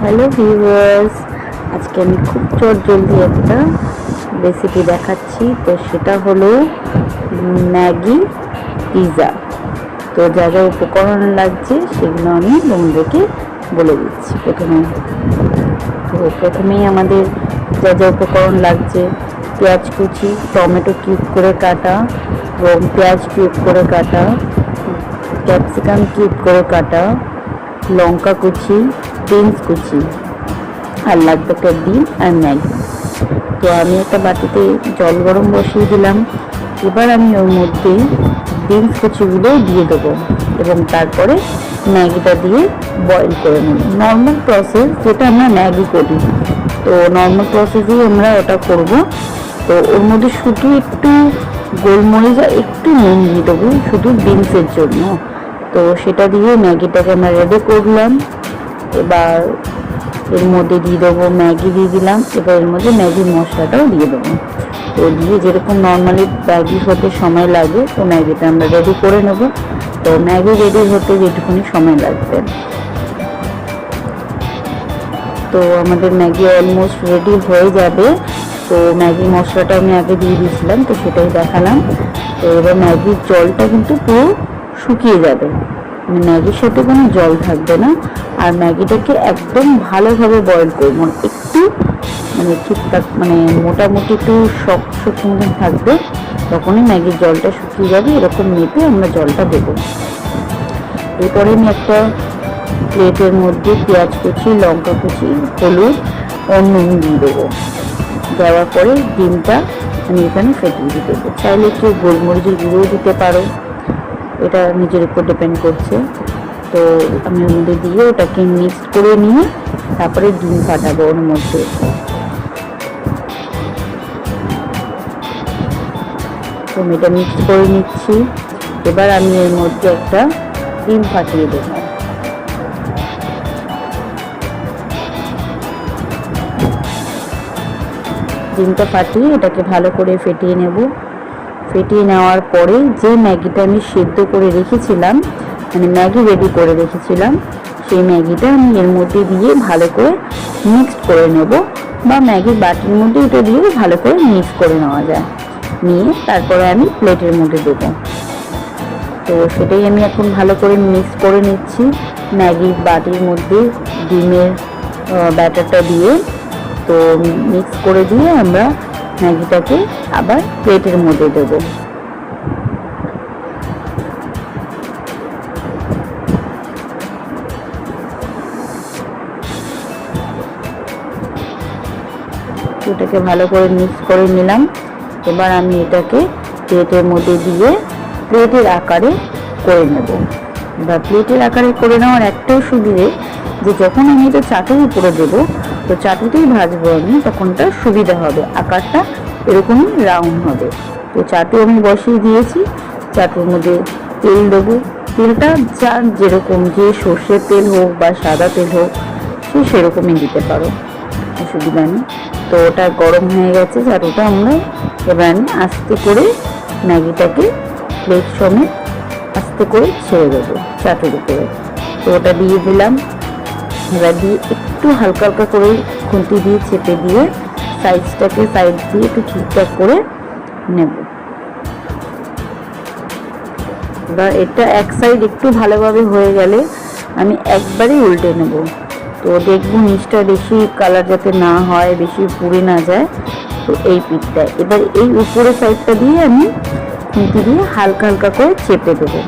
Hello viewers, আজকে আমি খুব জলদি একটা রেসিপি দেখাচ্ছি। তো সেটা হলো ম্যাগি পিৎজা। তো যা যা উপকরণ লাগছে সেগুলো আমি বন্ধুদেরকে বলে দিচ্ছি। প্রথমেই আমাদের যা যা উপকরণ লাগছে: পেঁয়াজ কুচি, টমেটো কিউব করে কাটা এবং পেঁয়াজ কিউব করে কাটা, ক্যাপসিকাম কিউব করে কাটা, লঙ্কা কুচি, বিনস কুচি, আর লাগবে একটা ডিম আর ম্যাগি। তো আমি একটা বাটিতে জল গরম বসিয়ে দিলাম। এবার আমি ওর মধ্যে বিনস কুচিগুলো দিয়ে দেবো এবং তারপরে ম্যাগিটা দিয়ে বয়েল করে নেব। নর্মাল প্রসেস যেটা আমরা ম্যাগি করি, তো নর্মাল প্রসেসেই আমরা ওটা করব। তো ওর মধ্যে শুধু একটু গোলমরিচ আর একটু নুন দিয়ে দেবো শুধু বিনসের জন্য। তো সেটা দিয়ে ম্যাগিটাকে আমরা রেডি করলাম। এবার এর মধ্যে দিয়ে দেবো ম্যাগি দিয়ে দিলাম। এবার এর মধ্যে ম্যাগি মশলাটাও দিয়ে দেবো। তো দিয়ে যেরকম নর্মালি ম্যাগি হতে সময় লাগে, তো ম্যাগিটা আমরা রেডি করে নেব। তো ম্যাগি রেডি হতে যেটুকুনি সময় লাগবে। তো আমাদের ম্যাগি অলমোস্ট রেডি হয়ে যাবে। তো ম্যাগি মশলাটা আমি আগে দিয়ে দিয়েছিলাম, তো সেটাই দেখালাম। তো এবার ম্যাগির জলটা কিন্তু পুরো শুকিয়ে যাবে, ম্যাগির সাথে কোনো জল থাকবে না। আর ম্যাগিটাকে একদম ভালোভাবে বয়েল করবো, একটু ঠিকঠাক মোটামুটি একটু শক্ত মতন থাকবে। তখনই ম্যাগির জলটা শুকিয়ে যাবে, এরকম মেপে আমরা জলটা দেবো। এরপরে আমি একটা প্লেটের মধ্যে পেঁয়াজ কুচি, লঙ্কা কুচি, হলুদ ও নুন দিয়ে দেবো। দেওয়ার পরে ডিমটা আমি এখানে ফেটিয়ে দিয়ে দেবো। চাইলে একটু গোলমরিচের গুঁড়োও দিতে পারো, এটা নিজের উপর ডিপেন্ড করছে। তো আমি ওর মধ্যে দিয়ে ওটাকে মিক্সড করে নিয়ে তারপরে ডিম ফাটাবো ওর মধ্যে। তো আমি এটা মিক্সড করে নিচ্ছি। এবার আমি এর মধ্যে একটা ডিম ফাটিয়ে দেবো। ডিমটা ফাটিয়ে এটাকে ভালো করে ফেটিয়ে নেব। ফেটিয়ে নেওয়ার পরে যে ম্যাগিটা আমি সেদ্ধ করে রেখেছিলাম, ম্যাগি রেডি করে রেখেছিলাম, সেই ম্যাগিটা আমি এর মধ্যে দিয়ে ভালো করে মিক্সড করে নেব, বা ম্যাগির বাটির মধ্যে এটা দিয়ে ভালো করে মিক্স করে নেওয়া যায়। নিয়ে তারপরে আমি প্লেটের মধ্যে দেবো। তো সেটাই আমি এখন ভালো করে মিক্স করে নিচ্ছি ম্যাগির বাটির মধ্যে ডিমের ব্যাটারটা দিয়ে। তো মিক্স করে দিয়ে আমরা ম্যাগিটাকে আবার প্লেটের মধ্যে দেবো। এটাকে ভালো করে মিক্স করে নিলাম। এবার আমি এটাকে প্লেটের মধ্যে দিয়ে প্লেটের আকারে করে নেব। এবার প্লেটের আকারে করে নেওয়ার একটাই সুবিধে, যে যখন আমি এটা চাটুর উপরে দেবো, তো চাটুতেই ভাজবো আমি, তখন তার সুবিধা হবে, আকারটা এরকমই রাউন্ড হবে। তো চাটু আমি বসিয়ে দিয়েছি। চাটুর মধ্যে তেল দেবো। তেলটা যার যেরকম, যে সর্ষের তেল হোক বা সাদা তেল হোক, সে সেরকমই দিতে পারো, অসুবিধা নেই। তো ওটা গরম হয়ে গেছে চাটুটা। আমরা এবার আমি আস্তে করে ম্যাগিটাকে প্লেট সমেত আস্তে করে ছেড়ে দেবো চাটুর উপরে। তো ওটা দিয়ে দিলাম। এবার দিয়ে একটু হালকা হালকা করে খুন্তি দিয়ে চেপে দিয়ে সাইডটাকে সাইড দিয়ে একটু ঠিকঠাক করে নেব। এবার এটা এক সাইড একটু ভালোভাবে হয়ে গেলে আমি একবারেই উল্টে নেব। তো দেখবো নিচটা বেশি কালার যাতে না হয়, বেশি পুড়ে না যায়। তো এই পিঠটা এবার এই উপরের সাইডটা দিয়ে আমি খুন্তি দিয়ে হালকা হালকা করে চেপে দেবো।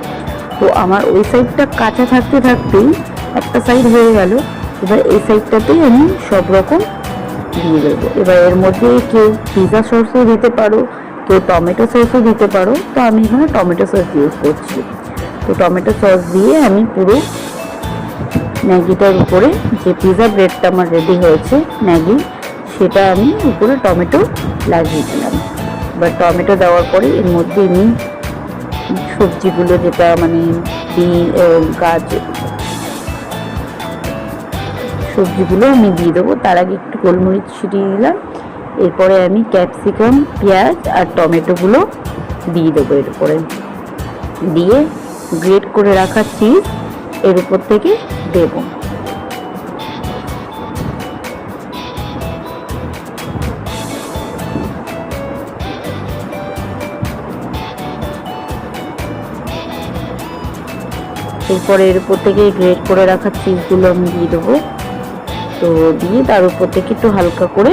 তো আমার ওই সাইডটা কাঁচা থাকতে থাকতেই একটা সাইড হয়ে গেল। এবার এই সাইডটাতেই আমি সব রকম দিয়ে দেবো। এবার এর মধ্যে কেউ পিৎজা সসও দিতে পারো, কেউ টমেটো সসও দিতে পারো। তো আমি এখানে টমেটো সস ইউজ করছি। তো টমেটো সস দিয়ে আমি পুরো ম্যাগিটার উপরে, যে পিৎজা ব্রেডটা আমার রেডি হয়েছে ম্যাগি, সেটা আমি উপরে টমেটো লাগিয়ে দিলাম। এবার টমেটো দেওয়ার পরে এর মধ্যে আমি সবজিগুলো, যেটা গাজর, সবজিগুলো আমি দিয়ে দেবো। তার আগে একটু গোলমরিচ ছিটিয়ে দিলাম। এরপরে আমি ক্যাপসিকাম, পেঁয়াজ আর টমেটোগুলো দিয়ে দেবো। এর উপরে দিয়ে গ্রেট করে রাখা চিজ এর উপর থেকে দেবো। এরপর এর উপর থেকে গ্রেট করে রাখা চিজগুলো আমি দিয়ে দেবো। তো দিয়ে তার উপর থেকে একটু হালকা করে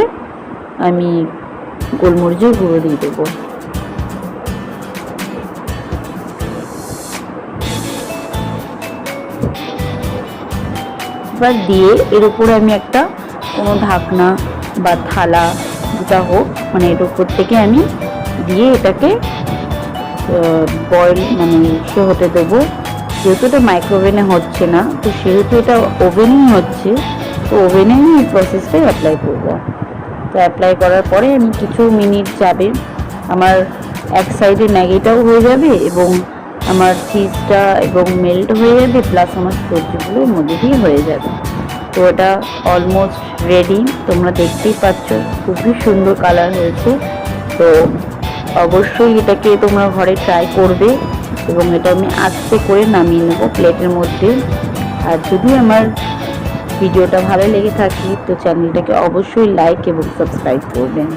আমি গোলমরিচের গুঁড়ো দিয়ে দেবো। এবার দিয়ে এর উপরে আমি একটা কোনো ঢাকনা বা থালা যেটা হোক, মানে এর উপর থেকে আমি দিয়ে এটাকে বয়েল মানে সে হতে দেবো। যেহেতু এটা মাইক্রোওভেনে হচ্ছে না, তো সেহেতু এটা ওভেনেই হচ্ছে, তো ওভেনে আমি এই প্রসেসটাই অ্যাপ্লাই করবো। তো অ্যাপ্লাই করার পরে আমি কিছু মিনিট যাবে, আমার এক সাইডে ম্যাগিটাও হয়ে যাবে এবং আমার চিজটা এবং মেল্ট হয়ে যাবে, প্লাস আমার সবজিগুলো মধ্যে দিয়ে হয়ে যাবে। তো এটা অলমোস্ট রেডি, তোমরা দেখতেই পাচ্ছ খুবই সুন্দর কালার হয়েছে। তো অবশ্যই এটাকে তোমরা ঘরে ট্রাই করবে এবং এটা আমি আস্তে করে নামিয়ে নেবো প্লেটের মধ্যে। আর যদি আমার ভিডিওটা ভালো লেগে থাকে তো চ্যানেলটাকে অবশ্যই লাইক এবং সাবস্ক্রাইব করবেন।